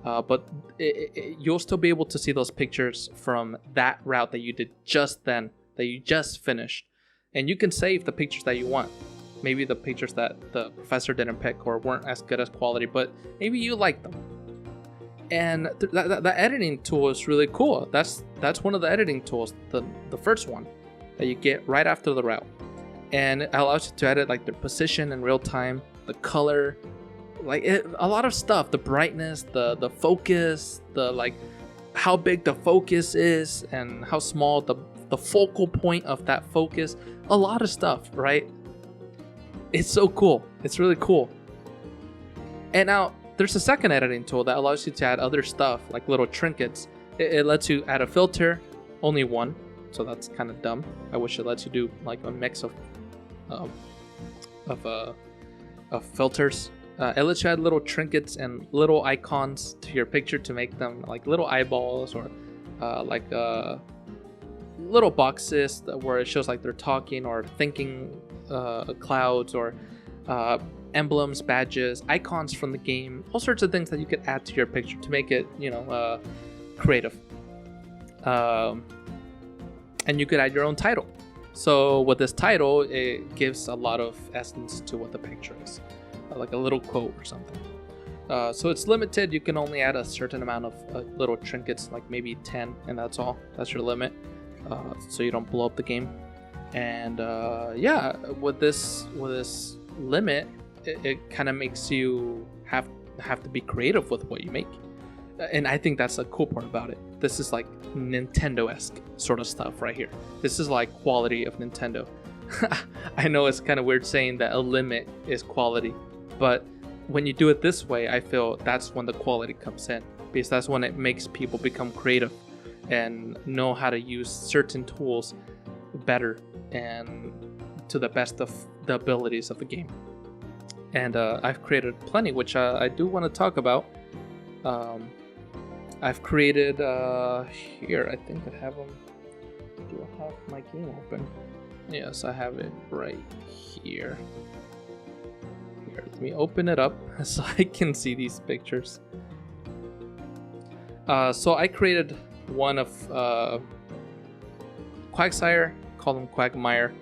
But you'll still be able to see those pictures from that route that you did just then, that you just finished. And you can save the pictures that you want. Maybe the pictures that the professor didn't pick or weren't as good as quality, but maybe you like them. And the editing tool is really cool. That's one of the editing tools, the first one that you get right after the route. And it allows you to edit like the position in real time, the color, like a lot of stuff, the brightness, the focus, the like how big the focus is and how small the focal point of that focus, a lot of stuff, right? It's so cool. It's really cool. And now there's a second editing tool that allows you to add other stuff like little trinkets. It lets you add a filter, only one, so that's kind of dumb. I wish it lets you do like a mix of filters. It lets you add little trinkets and little icons to your picture to make them like little eyeballs or little boxes where it shows like they're talking or thinking, clouds or emblems, badges, icons from the game, all sorts of things that you could add to your picture to make it, creative. And you could add your own title. So with this title, it gives a lot of essence to what the picture is, like a little quote or something. So it's limited. You can only add a certain amount of little trinkets, like maybe 10, and that's all. That's your limit, so you don't blow up the game. And yeah, with this limit, it kind of makes you have to be creative with what you make. And I think that's the cool part about it. This is like Nintendo-esque sort of stuff right here. This is like quality of Nintendo. I know it's kind of weird saying that a limit is quality, but when you do it this way, I feel that's when the quality comes in, because that's when it makes people become creative and know how to use certain tools better and to the best of the abilities of the game. And I've created plenty, which I do want to talk about. I've created here, I think I have them. Do I have my game open? Yes, I have it right here. Here, let me open it up so I can see these pictures. So I created one of Quagsire, call him Quagmire.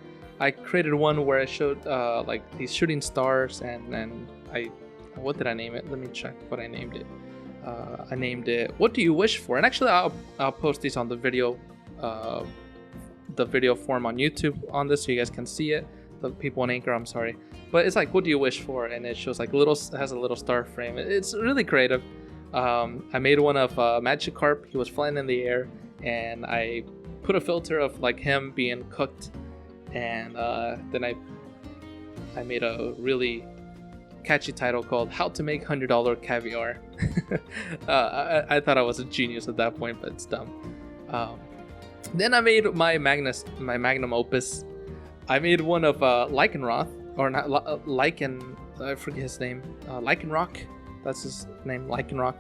I created one where I showed like these shooting stars, and what did I name it? Let me check what I named it. I named it "What Do You Wish For?" And actually, I'll post these on the video form on YouTube on this, so you guys can see it. The people on Anchor, I'm sorry, but it's like "What do you wish for?" and it shows like has a little star frame. It's really creative. I made one of Magikarp. He was flying in the air, and I put a filter of like him being cooked, and then I made a really catchy title called "How to Make $100 Caviar." I thought I was a genius at that point, but it's dumb. Then I made my magnum opus. I made one of Lycanroth, or not Lycan, I forget his name. Lycanroc, that's his name, Lycanroc.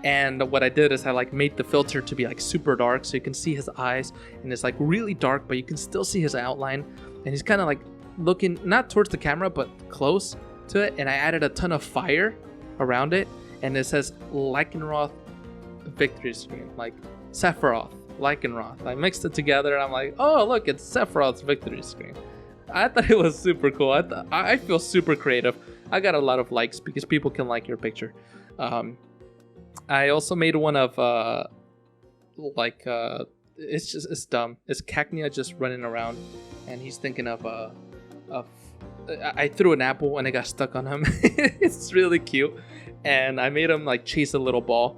And what I did is I like made the filter to be like super dark, so you can see his eyes, and it's like really dark, but you can still see his outline, and he's kind of like looking not towards the camera, but close to it. And I added a ton of fire around it, and it says Lycanroth victory screen, like Sephiroth, Lycanroth. I mixed it together, and I'm like, oh look, it's Sephiroth's victory screen. I thought it was super cool. I feel super creative. I got a lot of likes because people can like your picture. I also made one of it's dumb. It's Cacnea just running around, and he's thinking of I threw an apple and it got stuck on him. It's really cute, and I made him like chase a little ball,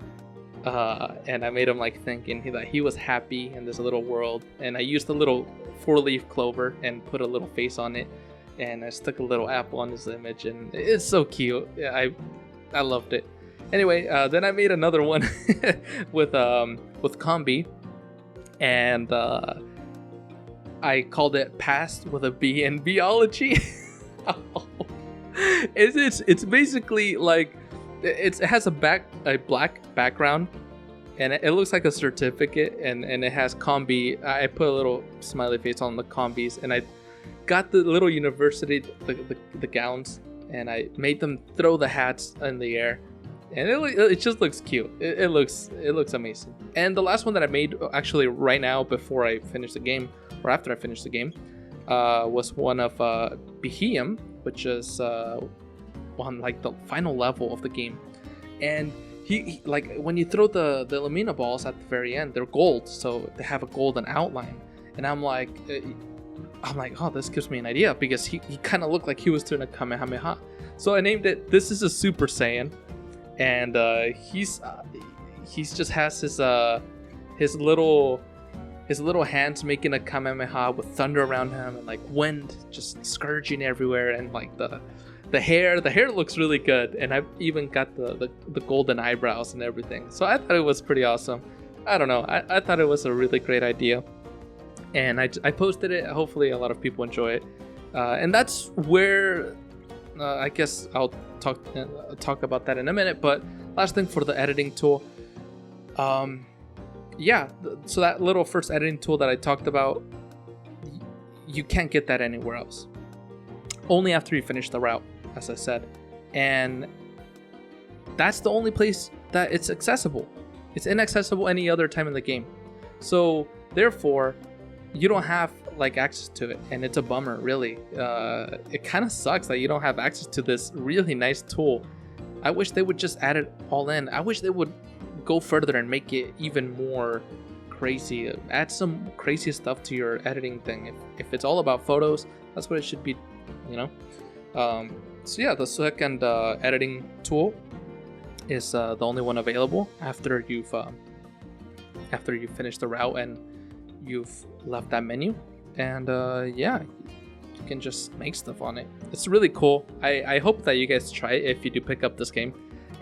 and I made him like thinking that he was happy in this little world. And I used a little 4-leaf clover and put a little face on it, and I stuck a little apple on his image, and it's so cute. Yeah, I loved it. Anyway, then I made another one with Combi, and I called it Past with a B in Biology. It's basically like it has a black background, and it looks like a certificate, and it has Combi. I put a little smiley face on the Combis, and I got the little university the gowns, and I made them throw the hats in the air, and it just looks cute. It looks amazing. And the last one that I made actually right now before I finish the game, or after I finish the game, was one of Beheim, which is on like the final level of the game. And he like when you throw the Lumina balls at the very end, they're gold, so they have a golden outline. And I'm like, oh, this gives me an idea, because he kind of looked like he was doing a Kamehameha. So I named it "This is a Super Saiyan," and he's just has his little hands making a Kamehameha with thunder around him, and like wind just scourging everywhere, and like the hair looks really good, and I've even got the golden eyebrows and everything. So I thought it was pretty awesome. I don't know, I thought it was a really great idea, and I posted it. Hopefully a lot of people enjoy it, and that's where I guess I'll talk about that in a minute. But last thing for the editing tool, yeah, so that little first editing tool that I talked about, you can't get that anywhere else, only after you finish the route, as I said. And that's the only place that it's accessible. It's inaccessible any other time in the game. So therefore, you don't have like access to it, and it's a bummer, really. It kind of sucks that you don't have access to this really nice tool. I wish they would just add it all in. I wish they would go further and make it even more crazy. Add some crazy stuff to your editing thing. If it's all about photos, that's what it should be, you know. So yeah, the second editing tool is the only one available after you've finished the route and you've left that menu. And yeah, you can just make stuff on it. It's really cool. I hope that you guys try it if you do pick up this game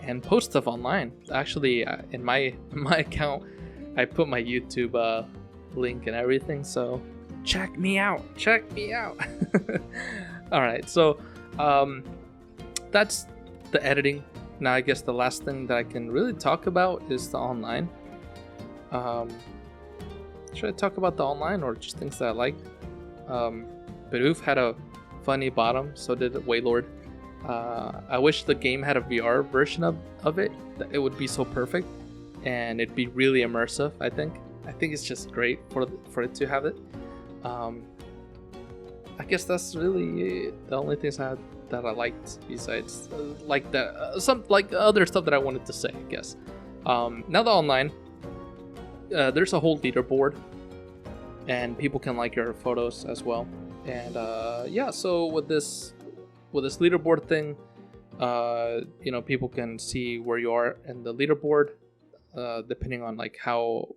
and post stuff online. Actually, in my account, I put my YouTube link and everything, so check me out. All right, so that's the editing. Now I guess the last thing that I can really talk about is the online. Should I talk about the online or just things that I liked? Bidoof had a funny bottom, so did Waylord. I wish the game had a VR version of it. It would be so perfect, and it'd be really immersive. I think it's just great for it to have it. I guess that's really the only things that I liked, besides like that some like other stuff that I wanted to say, I guess. Now the online, there's a whole leaderboard, and people can like your photos as well. And yeah, so with this leaderboard thing, you know, people can see where you are in the leaderboard, depending on like how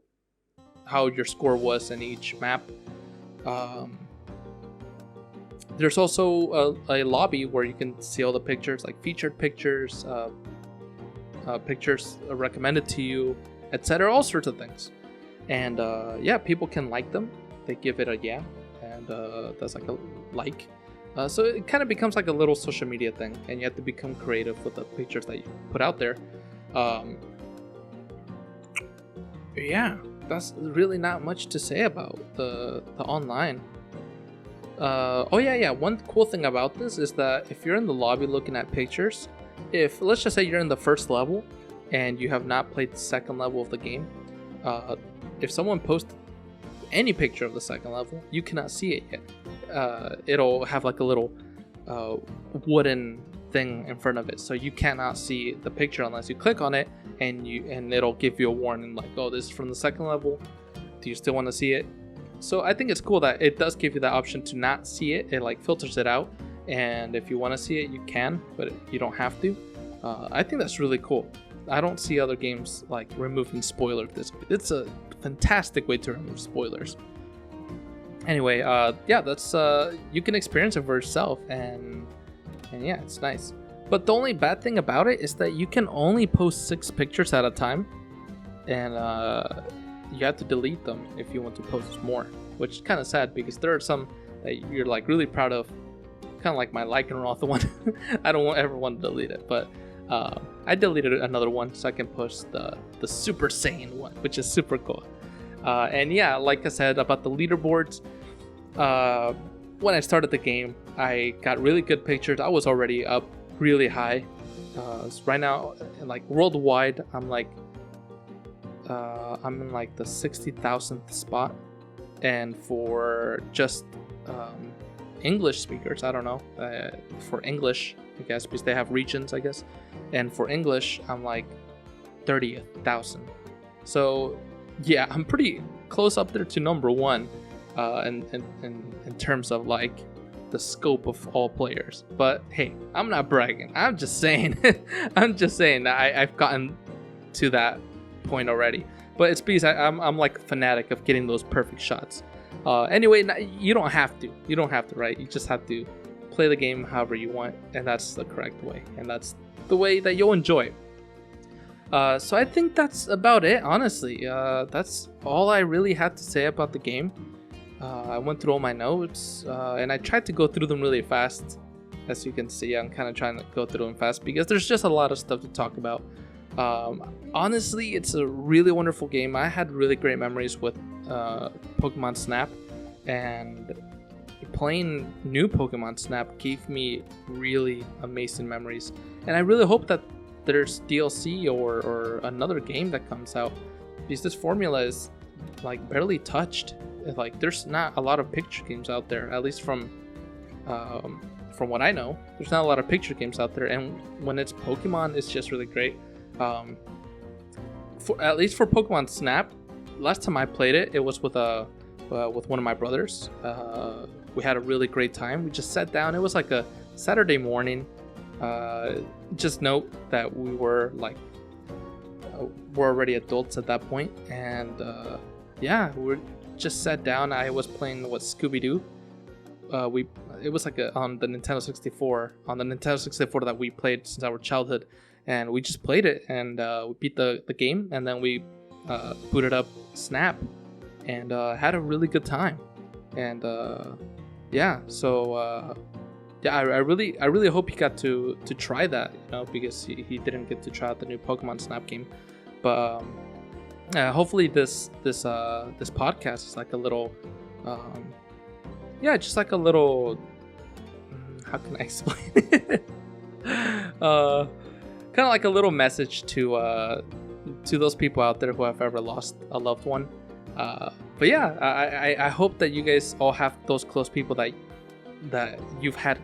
your score was in each map. There's also a lobby where you can see all the pictures, like featured pictures, pictures recommended to you, etc. All sorts of things. And yeah, people can like them. They give it a yeah, and that's like a like. So it kind of becomes like a little social media thing, and you have to become creative with the pictures that you put out there. Yeah, that's really not much to say about the online. Oh yeah, one cool thing about this is that if you're in the lobby looking at pictures, if let's just say you're in the first level and you have not played the second level of the game, if someone posts any picture of the second level, you cannot see it yet. It'll have like a little wooden thing in front of it, so you cannot see the picture unless you click on it, and it'll give you a warning like, oh, this is from the second level. Do you still want to see it? So I think it's cool that it does give you the option to not see it. It like filters it out, and if you want to see it, you can, but you don't have to. I think that's really cool. I don't see other games like removing spoilers this way. It's a fantastic way to remove spoilers. Anyway, yeah, that's you can experience it for yourself, and yeah, it's nice. But the only bad thing about it is that you can only post 6 pictures at a time, and you have to delete them if you want to post more, which is kind of sad because there are some that you're like really proud of, kind of like my Lycanroth one. I don't ever want to delete it, but I deleted another one so I can post the Super Saiyan one, which is super cool. And yeah, like I said about the leaderboards, when I started the game, I got really good pictures. I was already up really high. So right now, like worldwide, I'm in like the 60,000th spot, and for just English speakers, I don't know, for English, I guess, because they have regions, I guess, and for English, I'm like 30,000. So yeah, I'm pretty close up there to number one, in terms of like the scope of all players. But hey, I'm not bragging. I'm just saying, that I've gotten to that point already. But it's because I'm like a fanatic of getting those perfect shots. Anyway, you don't have to, right? You just have to play the game however you want, and that's the correct way, and that's the way that you'll enjoy it. So I think that's about it, honestly. That's all I really had to say about the game. I went through all my notes, and I tried to go through them really fast. As you can see, I'm kind of trying to go through them fast because there's just a lot of stuff to talk about. Honestly, it's a really wonderful game. I had really great memories with Pokemon Snap, and playing new Pokemon Snap gave me really amazing memories. And I really hope that there's DLC or another game that comes out, because this formula is like barely touched. Like there's not a lot of picture games out there, at least from what I know. There's not a lot of picture games out there, and when it's Pokemon, it's just really great. At least for Pokemon Snap, last time I played it, it was with one of my brothers. We had a really great time. We just sat down. It was like a Saturday morning. Just note that we were like we're already adults at that point, and we just sat down. I was playing Scooby-Doo. It was like on the Nintendo 64 that we played since our childhood, and we just played it, and we beat the game, and then we booted up Snap and had a really good time. And I really hope he got to try that, because he didn't get to try out the new Pokemon Snap game. But hopefully this podcast is like a little just like a little how can I explain it? Kind of like a little message to those people out there who have ever lost a loved one. But yeah, I hope that you guys all have those close people that you've had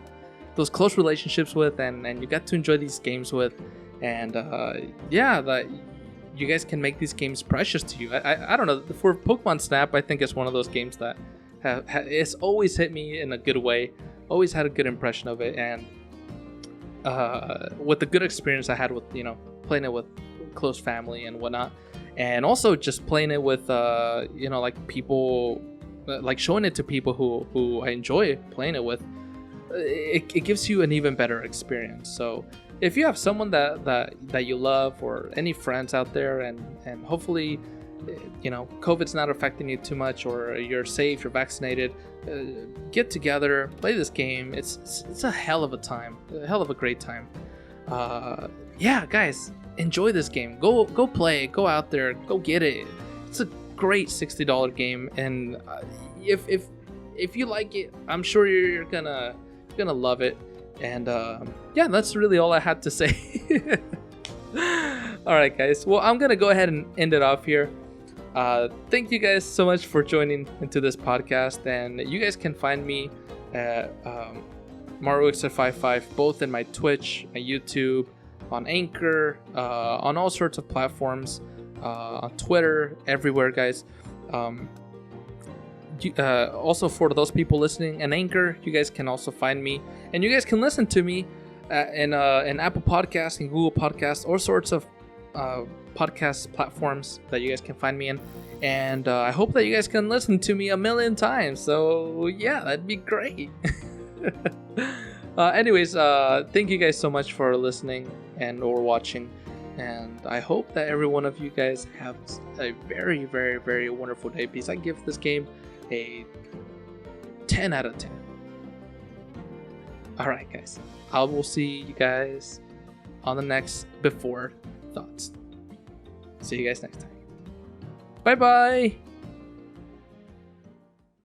those close relationships with, and you get to enjoy these games with, and that you guys can make these games precious to you. I don't know, for Pokemon Snap, I think it's one of those games that it's always hit me in a good way, always had a good impression of it, and with the good experience I had with playing it with close family and whatnot, and also just playing it with like people, like showing it to people who I enjoy playing it with, it gives you an even better experience. So if you have someone that you love, or any friends out there, and hopefully COVID's not affecting you too much, or you're safe, you're vaccinated, get together, play this game. It's a hell of a time, a hell of a great time. Guys, enjoy this game. Go play, go out there, go get it. It's a great $60 game, and if you like it, I'm sure you're gonna love it. And that's really all I had to say. All right, guys, well, I'm gonna go ahead and end it off here. Thank you guys so much for joining into this podcast, and you guys can find me at Maru-chan both in my Twitch, my YouTube, on Anchor, on all sorts of platforms, on Twitter, everywhere, guys. Also, for those people listening in Anchor, you guys can also find me, and you guys can listen to me in Apple Podcasts and Google Podcasts, all sorts of podcast platforms that you guys can find me in. And I hope that you guys can listen to me 1,000,000 times. So yeah, that'd be great. Anyways, thank you guys so much for listening and or watching, and I hope that every one of you guys have a very, very, very wonderful day, because I give this game a 10 out of 10. Alright, guys, I will see you guys on the next Before Thoughts. See you guys next time. Bye bye.